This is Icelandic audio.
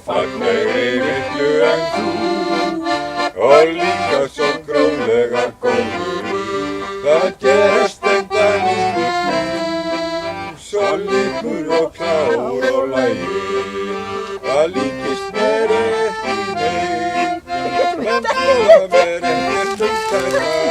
Fallegri litlu en þú og líka svo gróflega góður. Það gerast endan í slíkt svo líkur og klár og lægir. Það líkist mér ekki neitt, en góða mér ekkert þennan.